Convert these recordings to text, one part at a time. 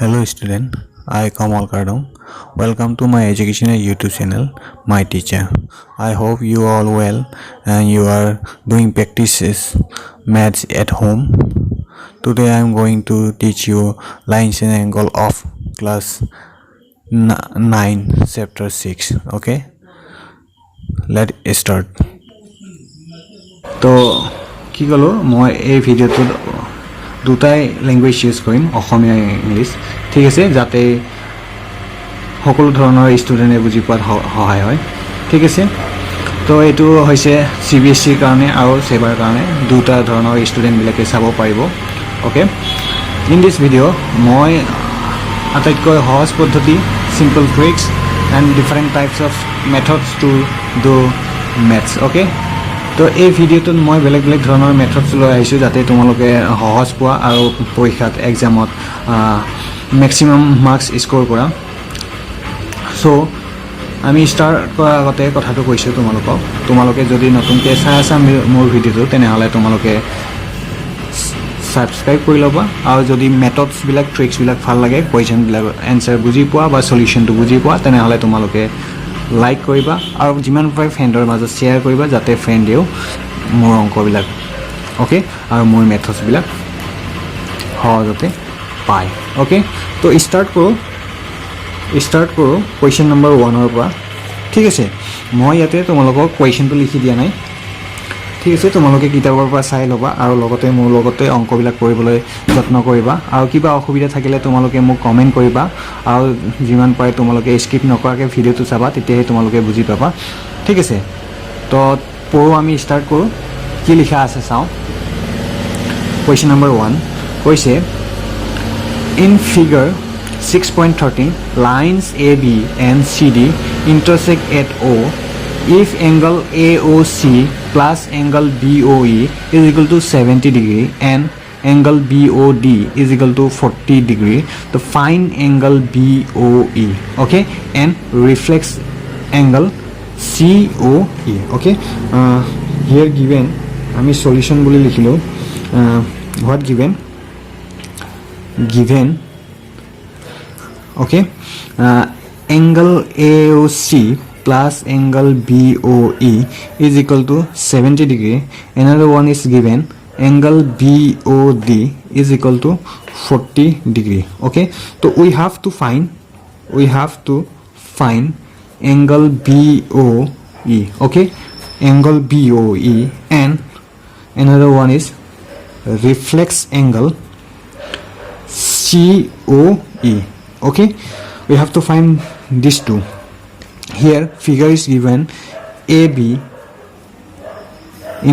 Hello student, I Kamal Kardong. Welcome to my educational YouTube channel, My Teacher. I hope you all well and you are doing practices maths at home. Today I am going to teach you lines and angle of class 9 chapter 6. Okay, let's start. তো কি কলো মই এই ভিডিওটোত দুটাই language use কৰিম অসমীয়া English ঠিক আছে যাতে সকলো ধৰণৰ ষ্টুডেণ্টে বুজি পোৱাত সহায় হয় ঠিক আছে তো এইটো হৈছে CBSE ৰ কাৰণে আৰু সেবাৰ কাৰণে দুটা ধৰণৰ ষ্টুডেণ্টবিলাকে চাব পাৰিব ওকে ইন দিছ ভিডিঅ' মই আটাইতকৈ সহজ পদ্ধতি simple tricks and different types of methods to do maths okay তো এই ভিডিঅ'টোত মই বেলেগ বেলেগ ধৰণৰ মেথডছ লৈ আহিছোঁ যাতে তোমালোকে সহজ পোৱা আৰু পৰীক্ষাত এক্সামত মেক্সিমাম মাৰ্কছ স্ক'ৰ কৰা সো আমি ষ্টাৰ্ট কৰাৰ আগতে কথাটো কৈছোঁ তোমালোকে যদি নতুনকৈ চাই আছা মোৰ ভিডিঅ'টো তেনেহ'লে তোমালোকে ছাবস্ক্ৰাইব কৰি ল'বা আৰু যদি মেথডছবিলাক ট্ৰিক্সবিলাক ভাল লাগে কুৱেশ্যনবিলাক এনচাৰ বুজি পোৱা বা সলিউশ্যনটো বুজি পোৱা তেনেহ'লে তোমালোকে লাইক কৰিবা আৰু যিমান পাৰে ফ্ৰেণ্ডৰ মাজত শ্বেয়াৰ কৰিবা যাতে ফ্ৰেণ্ডেও মোৰ অংকবিলাক ওকে আৰু মোৰ মেথডছবিলাক সহজতে পায় ওকে তো ষ্টাৰ্ট কৰোঁ কুৱেশ্যন নম্বৰ 1ৰ পৰা ঠিক আছে মই ইয়াতে তোমালোকক কুৱেশ্যনটো লিখি দিয়া নাই ঠিক আছে তোমালোকে কিতাপৰ পৰা চাই ল'বা আৰু লগতে মোৰ লগতে অংকবিলাক কৰিবলৈ যত্ন কৰিবা আৰু কিবা অসুবিধা থাকিলে তোমালোকে মোক কমেণ্ট কৰিবা আৰু যিমান পাৰে তোমালোকে স্কিপ নকৰাকৈ ভিডিঅ'টো চাবা তেতিয়াহে তোমালোকে বুজি পাবা ঠিক আছে তো পঢ়ো আমি ষ্টাৰ্ট কৰোঁ কি লিখা আছে চাওঁ কুৱেশ্যন নম্বৰ 1 কৈছে in figure 6.13 lines AB and CD intersect at O if angle AOC plus angle BOE is equal to 70 degree and angle BOD is equal to 40 degree to find angle BOE okay and reflex angle COE okay here given আমি solution বুলি লিখিলো what given okay angle AOC plus angle BOE is equal to 70 degree another one is given angle BOD is equal to 40 degree okay so we have to find angle BOE okay angle BOE and another one is reflex angle COE okay we have to find these two here figure is given AB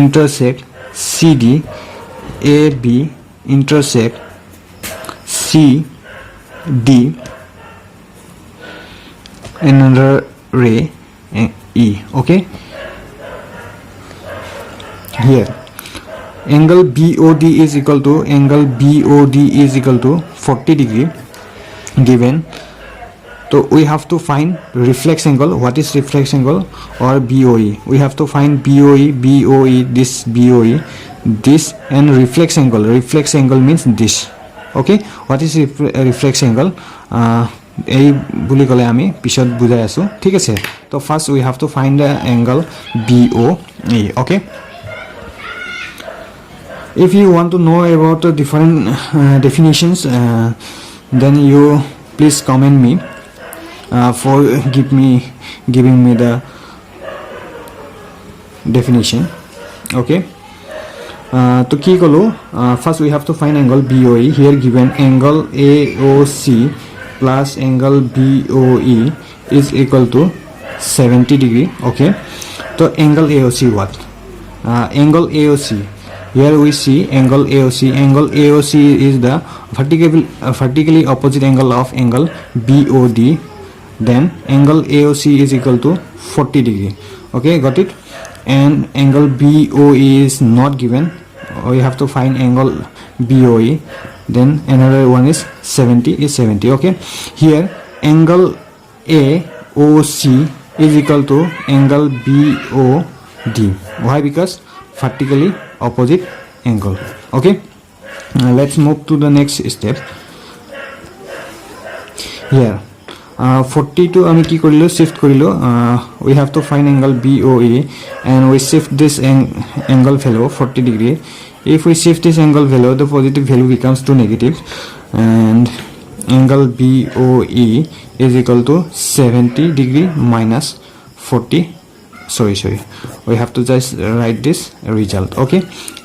intersect CD AB intersect CD another ray E okay here angle BOD is equal to 40 degree given so we have to find reflex angle what is reflex angle or BOE we have to find BOE this BOE this and reflex angle means this okay what is reflex angle এই বুলি কলে আমি পিছত বুজাই আছো ঠিক আছে তো first we have to find the angle BOE okay if you want to know about the different definitions then you please comment me for giving me the definition okay to ki kolo first we have to find angle BOE here given angle AOC plus angle BOE is equal to 70 degree okay so angle AOC what angle AOC here we see angle AOC is the vertically opposite angle of angle BOD then angle AOC is equal to 40 degree okay got it and angle BOE is not given we have to find angle BOE then another one is 70 okay here angle AOC is equal to angle BOD why because vertically opposite angle okay let's move to the next step here 42 আমি কি কৰিলো shift কৰিলো we have to find angle BOE and we shift this angle value 40 degree. If we shift this angle value, the positive value becomes to negative, and angle BOE is equal to 70 degree minus 40. Sorry, we have to just write this result. Okay,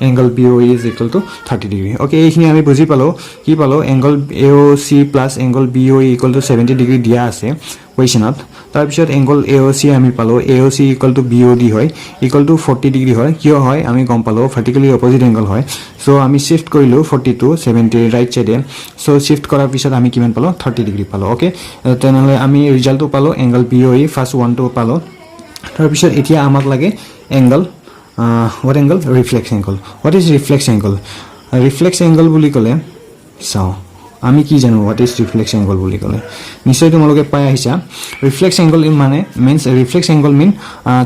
angle BOE is equal to 30 degree. Okay, এইখিনি আমি বুজি পালো কি পালো angle AOC plus angle BOE equal to 70 degree দিয়া আছে কোৱেশ্যনত তাৰ পিছত angle AOC আমি পালো AOC equal to BOD হয় equal to 40 degree হয় কিয় হয় আমি গম পালো vertically opposite angle হয় so আমি shift কৰিলো 40 to 70 right side so shift কৰাৰ পিছত আমি কিমান পালো 30 degree পালো okay তেনেহলে আমি ৰিজাল্টটো পালো angle BOE first one to পালো তাৰ পিছত এতিয়া আমাক লাগে angle what angle reflex angle. What is reflex angle? Reflex angle বুলি ক'লে চাও আমি কি জানো what is reflex angle বুলি ক'লে নিশ্চয় তোমালোকে পাই আহিছা reflex angle মানে means reflex angle mean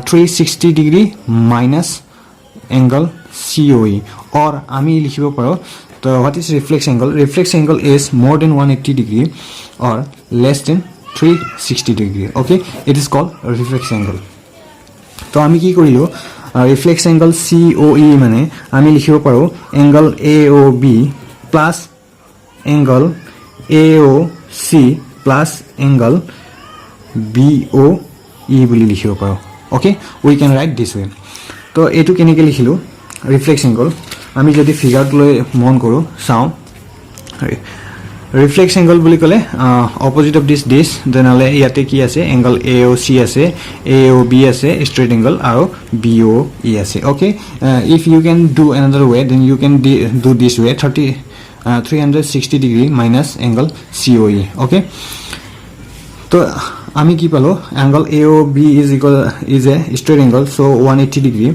360 degree minus angle COE or আমি লিখিব পাৰো তো what is reflex angle? Reflex angle is more than 180 degree or less than 360 degree. Okay, it is called reflex angle. তো আমি কি কৰিলো reflex angle COE মানে আমি লিখিব পাৰো angle AOB plus angle AOC plus angle BOE বুলি লিখিব পাৰো okay we can write this way তো এটো কেনেকৈ লিখিলো reflex angle আমি যদি ফিগাৰত লৈ মন কৰো চাও reflex angle বুলি ক'লে opposite of this তেনেহলে ইয়াতে কি আছে angle AOC আছে AOB আছে straight angle আৰু BOE আছে okay if you can do another way then you can do this way 360 degree minus angle COE okay তো আমি কি পালো angle AOB is a straight angle so 180 degree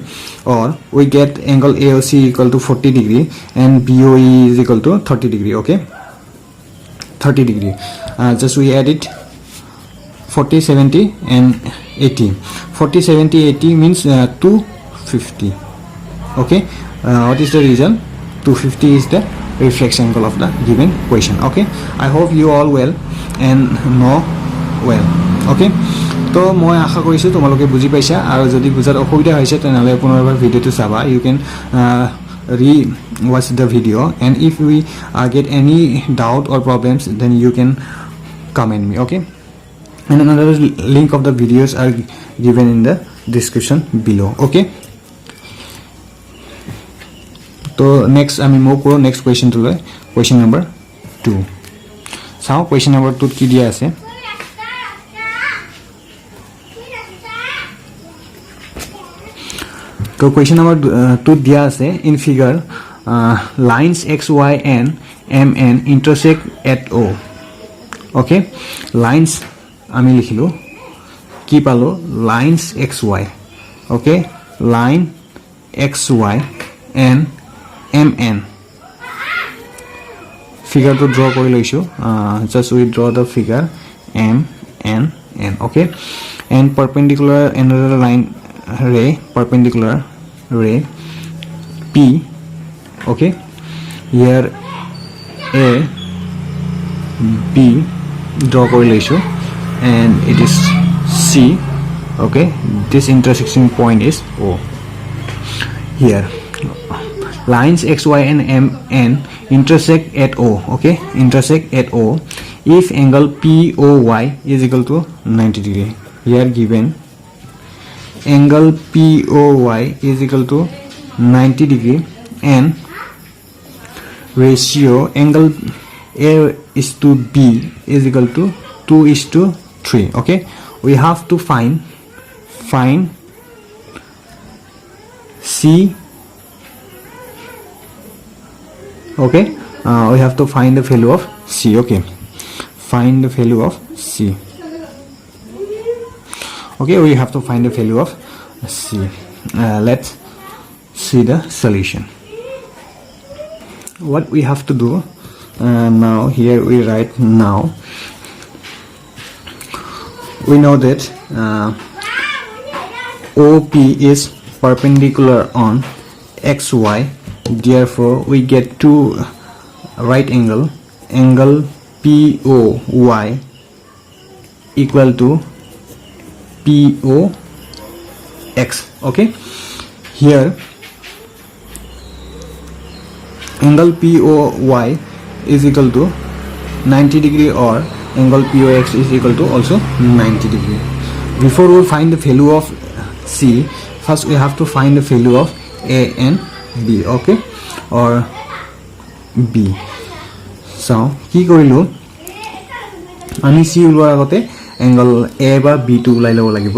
or we get angle AOC equal to 40 degree and BOE is equal to 30 degree okay 30 degree just we add it 40 70 and 80 40 70 80 means 250 okay what is the reason 250 is the reflex angle of the given question okay I hope you all well and know well okay তো মই আশা কৰিছো তোমালোকে বুজি পাইছা আৰু যদি বুজাৰ অসুবিধা হৈছে তেনেহলে পুনৰবাৰ ভিডিওটো চাবা you can re-watch the video and if we get any doubt or problems then you can comment me okay and another link of the videos are given in the description below okay so next I mean move koro next question to loi question number 2 sao question number 2 ki dia ase तो question number 2 दिया আছে in figure lines x y and mn intersect at O okay lines আমি লিখিলো কি পালো lines x y okay line x y and mn figure to draw কৰি লৈছো just we draw the figure m n n okay and perpendicular another line ray perpendicular ray P okay here A B draw correlation and it is C okay this intersection point is O here lines x y and m n intersect at O okay intersect at O if angle POY is equal to 90 degree here given angle POY is equal to 90 degree and ratio angle A is to B is equal to 2:3 okay we have to find C okay we have to find the value of C okay find the value of C okay we have to find the value of C let's see the solution what we have to do now here we write now we know that OP is perpendicular on XY therefore we get two right angle POY equal to POX. Okay, here angle POY is equal to 90 degree, or angle POX is equal to also 90 degree. Before we find the value of C, first we have to find the value of A and B, okay, or B. So কি কৰিলো আমি C উলোৱাৰ আগতে angle A বা B টো উলাই লব লাগিব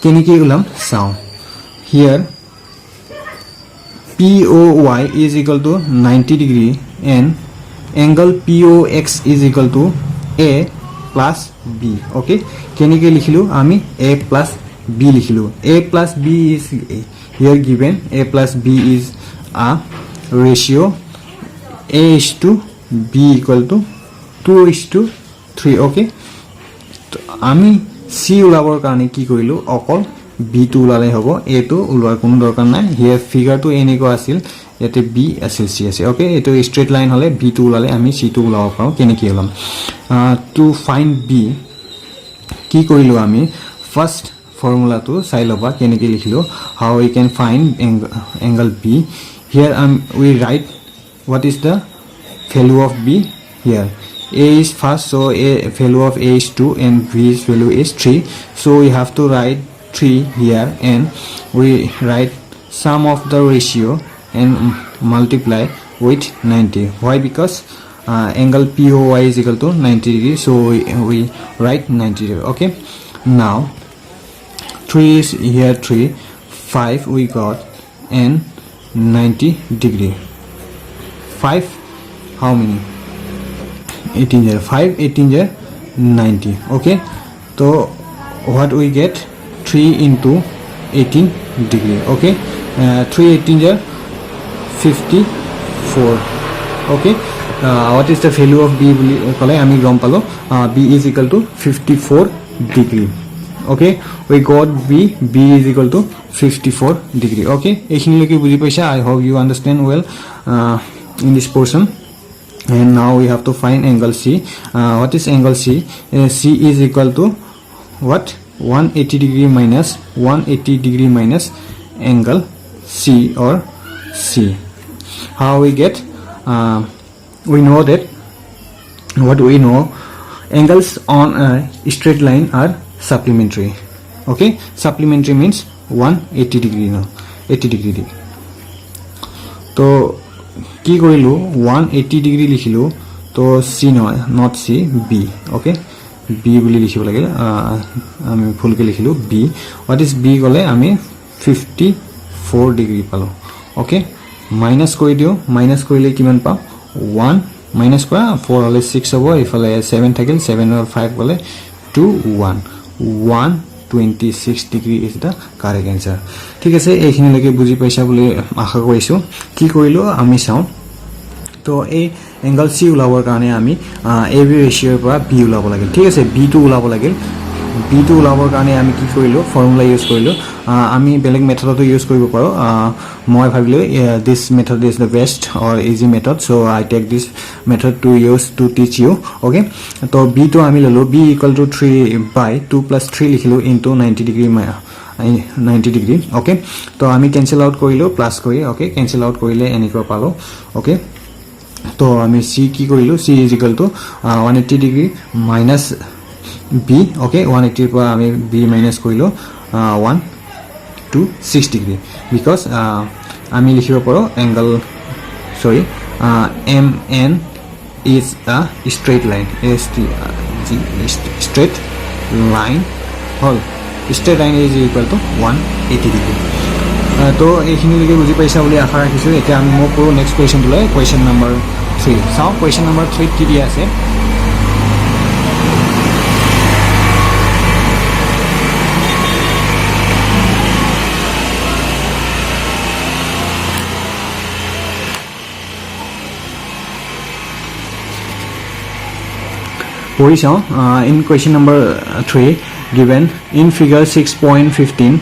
কেনেকৈ উলাম চাও here POY is equal to 90 degree and angle POX is equal to A plus B. Okay, কেনেকৈ লিখিলো আমি A plus B লিখিলো A plus B is here given. A plus B is a ratio A is to B equal to 2:3. Okay, তো আমি C উলাবৰ কাৰণে কি কৰিলো অকল B টো উলালে হ'ব A টো উলোৱাৰ কোনো দৰকাৰ নাই here figure টো এনেকুৱা আছিল ইয়াতে B আছিল C আছে ওকে এটো স্ট্ৰেট লাইন হলে B টো উলালে আমি C টো উলাব পাৰো কেনেকৈ উলাম টু ফাইন্ড B কি কৰিলো আমি ফাৰ্স্ট formula to চাই লবা কেনেকৈ লিখিলো how we can find angle B. Here we write what is the value of B. Here A is first, so A value of A is 2 and B's value is 3, so we have to write 3 here and we write sum of the ratio and multiply with 90. Why? Because angle POY is equal to 90 degree, so we write 90 degree. Okay, now 3 is here 3 5 we got and 90 degree 5 how many 18 here 5 18 here 90. Okay, so what we get 3 into 18 degree. Okay, 3 18 here 54. Okay, what is the value of B kole ami gom palo B is equal to 54 degree. Okay, we got B is equal to 54 degree. Okay, ekhini loke buji paisa. I hope you understand well in this portion. And now we have to find angle C. What is angle C? C is equal to what? 180 degree minus 180 degree minus angle C or C. How we get? We know that what we know angles on a straight line are supplementary. Okay, supplementary means 180 degree, no 80 degree. So কি কৰিলো 180 degree লিখিলো তো C নহয় not C B. Okay, B বুলি লিখিব লাগে আমি ফুলকে লিখিলো B. what is B গলে আমি 54 ডিগ্ৰী পালো ওকে মাইনাস কৰি দিও মাইনাস কৰিলে কিমান পাও 1 মাইনাস কৰা 4 হলে 6 হ'ব ইফালে 7 থাকিল 7 or 5 গলে 2 126 degree is the correct answer. ঠিক আছে এইখিনি লকে বুজি পাইছা বুলি আশা কৰিছো কি কৰিলো আমি চাও তো এই angle C উলাবৰ কাৰণে আমি AB ratio পৰা B উলাব লাগে ঠিক আছে B টো উলাব লাগে B টো উলাবৰ কাৰণে আমি কি কৰিলো ফৰ্মুলা ইউজ কৰিলো আমি বেলেগ মেথডটো ইউজ কৰিব পাৰো মই ভাবিলো this method is the best or easy method, so I take this method to use to teach you. Okay, তো B টো আমি ললো B equal to 3 by 2 plus 3 লিখিলো into 90 degree 90 degree. Okay, তো আমি cancel out কৰিলো plus কৰি okay cancel out কৰিলে এনেকুৱা পালো okay তো আমি C কি কৰিলো C is equal to 180 degree minus B. Okay, 180 পৰা আমি B minus কৰিলো 126 degree because আমি লিখিব পাৰো angle sorry MN is a straight line straight line whole straight line is equal to 180 degree. তো এইখিনি লকে বুজি পাইছা বুলি আশা ৰাখিছো এতিয়া আমি মোক পুৰো নেক্সট কোৱেশ্চন লৈ কোৱেশ্চন নম্বৰ 3 চাও কোৱেশ্চন নম্বৰ 3 কি দিয়া আছে in question number 3 given in figure 6.15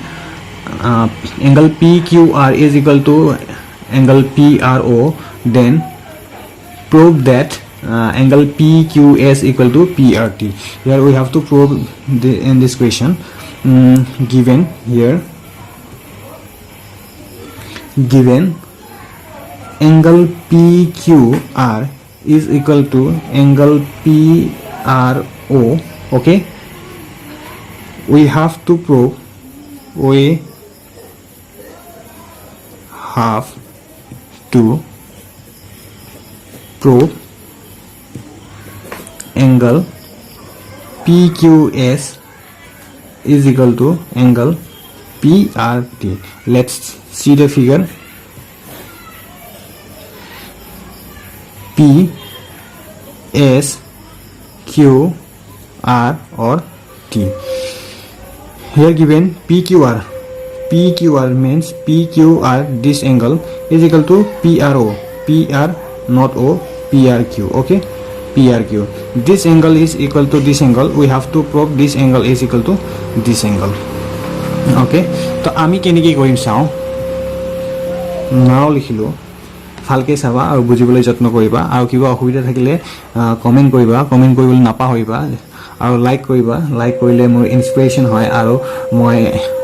angle PQR is equal to angle PRO, then prove that angle PQS equal to PRT. Here we have to prove in this question given here given angle PQR is equal to angle PRO. Okay, we have to prove angle PQS is equal to angle PRT. Let's see the figure. P, S, Q, R or T. Here given PQR. PQR means PQR, this angle is equal to PRO. PR not O, PRQ. Okay, PRQ. This angle is equal to this angle. We have to prove this angle is equal to this angle. Okay, तो आमी केनेके करिम चाও नाও लिखिलो ভালকে চাবা আৰু বুজিবলৈ যত্ন কৰিবা আৰু কিবা অসুবিধা থাকিলে কমেন্ট কৰিবা কমেন্ট কৰিবলৈ নাপাহৰিবা আৰু লাইক কৰিবা লাইক কৰিলে মোৰ ইনস্পিৰেচন হয় আৰু মই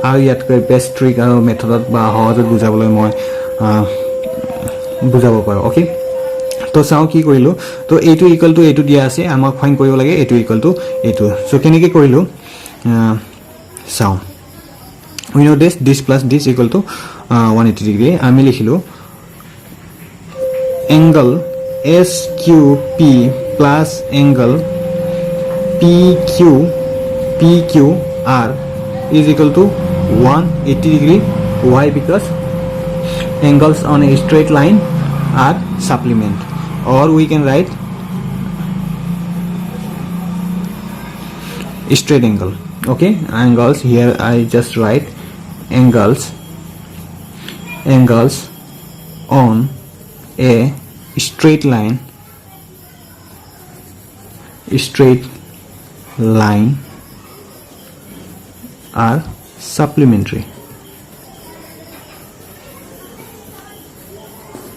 আৰু ইয়াতকৈ বেষ্ট ট্ৰিক আৰু মেথডত বা সহজত বুজাবলৈ মই বুজাব পাৰো ওকে তো চাও কি কৰিলো তো এইটো ইকুৱেল টু এইটো দিয়া আছে আমাক ফাইন্ড কৰিব লাগে এইটো ইকুৱেল টু এইটো সো কেনেকৈ কৰিলো চাও we know this plus this equal to 180 degree আমি লিখিলো angle SQP plus angle PQR is equal to 180 degree. Why? Because angles on a straight line are supplement, or we can write straight angle. Okay, angles here I just write angles on a straight line are supplementary.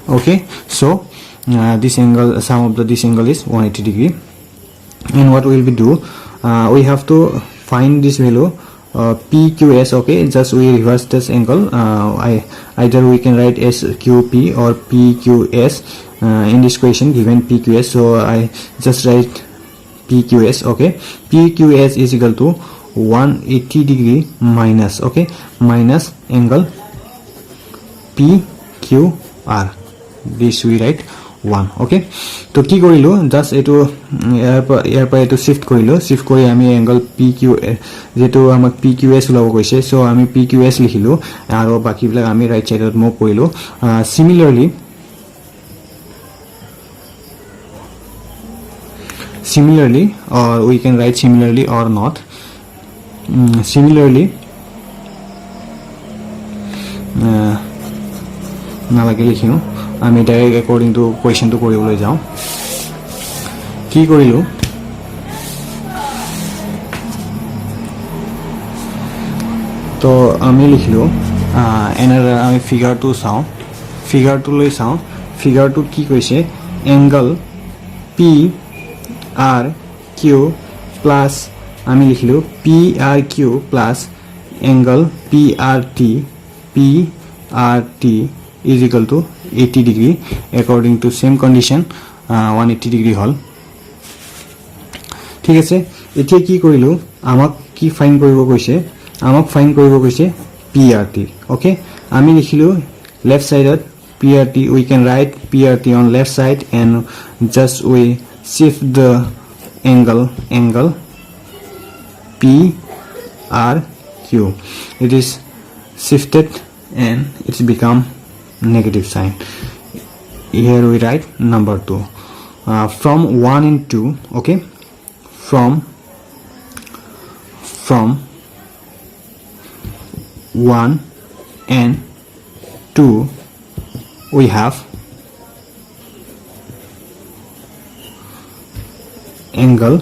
Okay, so this angle, sum of this angle is 180 degree, and what will we do, we have to find this value PQS. Okay, just we reverse this angle. Either we can write SQP or PQS in this question given PQS, so I just write PQS. Okay, PQS is equal to 180 degree minus, okay, minus angle PQR. This we write 1. Okay, তো কি কৰিলো just এটো ইয়াৰ পৰা এটো shift কৰিলো shift কৰি আমি angle PQ যেটো আমাক PQS ওলাব কৈছে সো আমি PQS লিখিলো আৰু বাকিবিলাক আমি ৰাইট সাইডত মুভ কৰিলো similarly or we can write similarly or not. Similarly নালাগে লিখিও আমি direct according to question to কৰিবলৈ যাও কি কৰিলো তো আমি লিখিলো এনাৰ আমি ফিগাৰ টু চাও ফিগাৰ টু লৈ চাও ফিগাৰ টু কি কৈছে এংগল PRQ প্লাস আমি লিখিলো PRQ plus angle PRT is equal to 80 degree according to same condition 180 degree হল ঠিক আছে এতিয়া কি কৰিলো আমাক কি ফাইন কৰিব কৈছে আমাক ফাইন কৰিব কৈছে PRT okay আমি লিখিলো left side at PRT we can write PRT on left side and just we shift the angle PRQ it is shifted and it's become negative sign here we write number 2 from 1 and 2 okay from 1 and 2 we have angle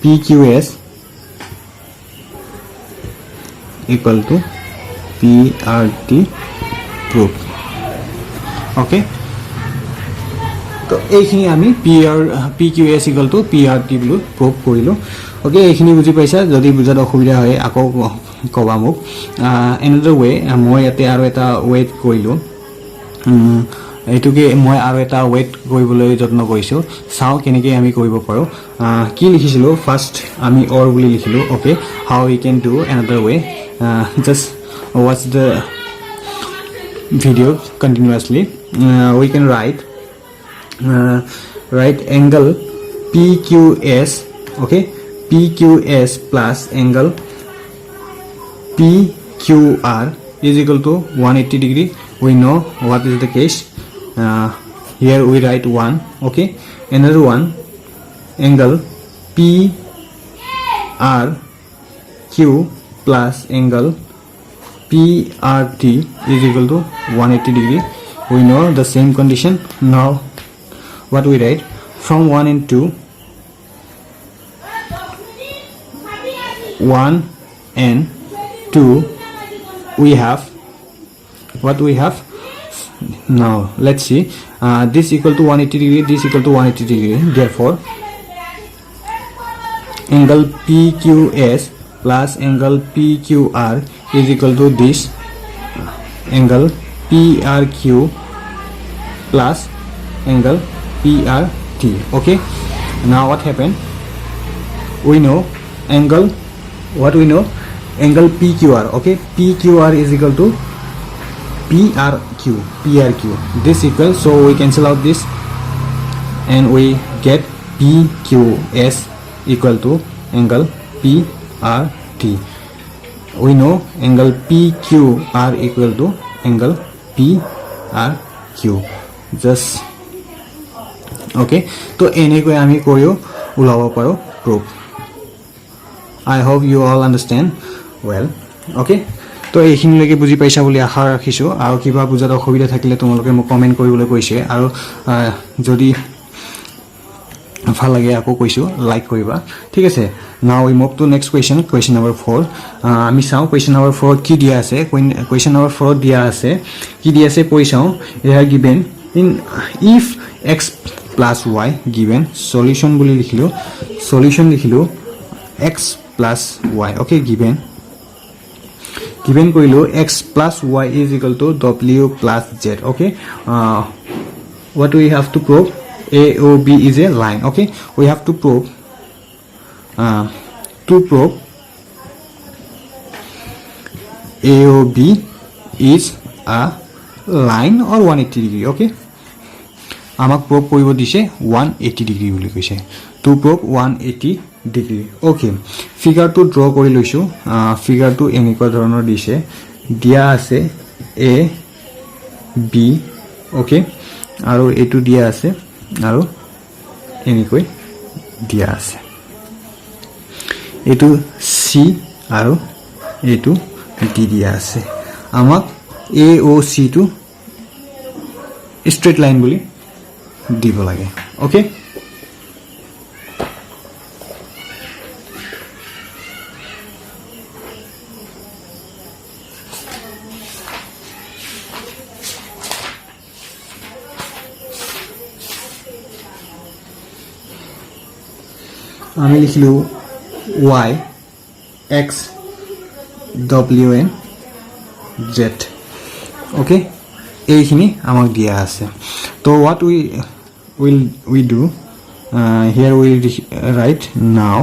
PQS equal to PRT proof okay তো এইখিনি আমি PQS equal to PRT বুলি prove কৰিলোঁ okay এইখিনি বুজি পাইছা যদি বুজাত অসুবিধা হয় আকৌ কবা মোক another way মই ইয়াতে আৰু এটা ৱেট কৰিলোঁ এইটোকে মই আৰু এটা ৱেট কৰিবলৈ যত্ন কৰিছোঁ চাও কেনেকৈ আমি কৰিব পাৰোঁ কি লিখিছিলোঁ ফাৰ্ষ্ট আমি অৰ বুলি লিখিলোঁ okay how we can do another way just watch the video continuously we can write angle PQS okay PQS plus angle PQR is equal to 180 degree we know what is the case here we write 1 okay another one angle PRQ plus angle PRT is equal to 180 degree we know the same condition now what we write from 1 and 2 1 and 2 we have what we have now let's see this equal to 180 degree this equal to 180 degree therefore angle PQS plus angle PQR is equal to this angle PRQ plus angle PRT okay now what happened we know angle what we know angle PQR okay PQR is equal to PRQ this equal so we cancel out this and we get PQS equal to angle PRT we know angle PQR equal to angle PRQ just okay to এনেকৈ আমি কৰিও উলাব পাৰো proof I hope you all understand well okay তো এইখিনিলৈকে বুজি পাইছা বুলি আশা ৰাখিছো আৰু কিবা বুজাত অসুবিধা থাকিলে তোমালোকে মোক কমেন্ট কৰিবলৈ কৈছে আৰু যদি ভাল লাগে আকৌ কৈছো লাইক কৰিবা ঠিক আছে now we move to next question number 4 আমি চাও question number 4 কি দিয়া আছে question number 4 দিয়া আছে কি দিয়া আছে পইচাও এয়া given in if x plus y given solution বুলি লিখিলো solution লিখিলো x plus y okay given কৰিলো x plus y is equal to w plus z okay what we have to prove AOB is a line okay we have to prove AOB is a line or 180 degree okay আমাক prove কৰিব দিছে 180 degree বুলি কৈছে to prove 180 degree okay figure to draw কৰি লৈছো figure to এনেকুৱা ধৰণৰ দিছে দিয়া আছে A B okay আৰু এটো দিয়া আছে আৰু এনেকৈ দিয়া আছে এটো C আৰু এটো D দিয়া আছে আমাক AOC to straight line বুলি দিব লাগে okay আমি লিখিলো y x w and z okay এইখিনি আমাক দিয়া আছে তো what we do here we write now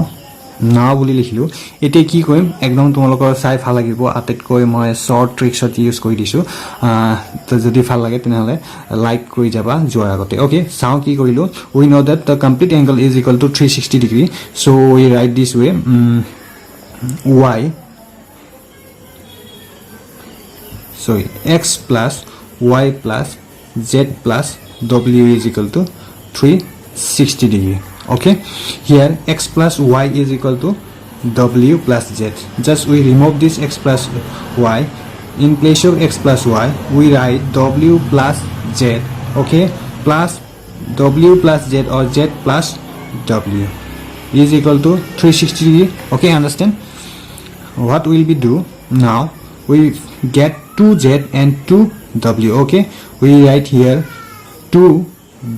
বুলি লিখিলো এতে কি কইম একদম তোমালোকৰ চাই ভাল লাগিব আটেতকৈ মই শৰ্ট ট্ৰিক্সত ইউজ কৰি দিছো তো যদি ভাল লাগে তেনেহলে লাইক কৰি যাবা যোৱাৰ আগতে ওকে চাও কি কৰিলো we know that the complete angle is equal to 360 degree so we write this way x plus y plus z plus w is equal to 360 degree okay here x plus y is equal to w plus z just we remove this x plus y in place of x plus y we write w plus z okay plus w plus z or z plus w is equal to 360 degree okay understand what will we do now we get 2z and 2w okay we write here 2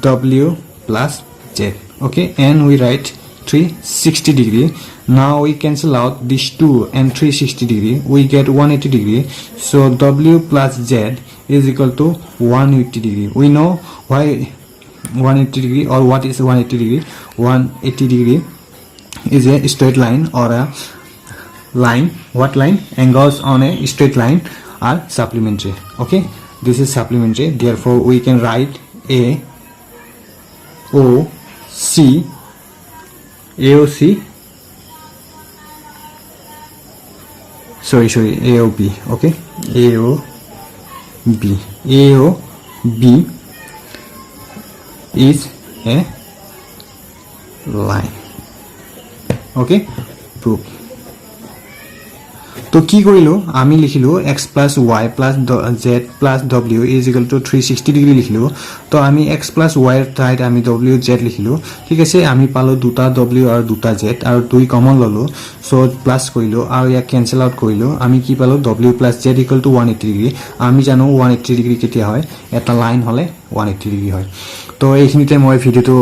W plus Z. Okay, and we write 360 degree. Now we cancel out these 2 and 360 degree. We get 180 degree. So W plus Z is equal to 180 degree. We know why 180 degree or what is 180 degree. 180 degree is a straight line or a line. What line? Angles on a straight line are supplementary. Okay, this is supplementary. Therefore we can write AOC. Sorry, AOB. Okay, AOB is a line. Okay, proof. তো কি কৰিলো আমি লিখিলো x plus y plus z plus w is equal to 360 degree লিখিলো তো আমি x plus y এর ঠাইত আমি w z লিখিলো ঠিক আছে আমি পালো দুটা w আৰু দুটা z আৰু দুই কমন ললো সো প্লাস কইলো আৰু ইয়া ক্যান্সেল আউট কইলো আমি কি পালো w plus z equal to 180 degree আমি জানো 180 ডিগ্ৰী কেতিয়া হয় এটা লাইন হলে 180 ডিগ্ৰী হয় তো এইখিনিতে মই ভিডিওটো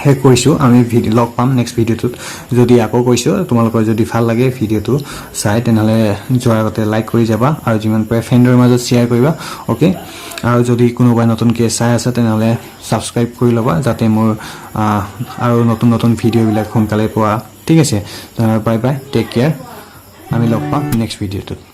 হে কৈছো আমি ভিডিও লগ পাম নেক্সট ভিডিওটোত যদি আকো কৈছো তোমালোকৰ যদি ভাল লাগে ভিডিওটো চাই তেনহলে যোৱাৰ আগতে লাইক কৰি যাবা আৰু যিমান পাৰে ফ্ৰেণ্ডৰ মাজত শেয়াৰ কৰিবা ওকে আৰু যদি কোনোবা নতুনকৈ চাই আছে তেনহলে সাবস্ক্ৰাইব কৰি লবা যাতে মোৰ আৰু নতুন নতুন ভিডিও বিলাক সোনকালে পোৱা ঠিক আছে বাই বাই টেক কেয়াৰ আমি লগ পাম নেক্সট ভিডিওটোত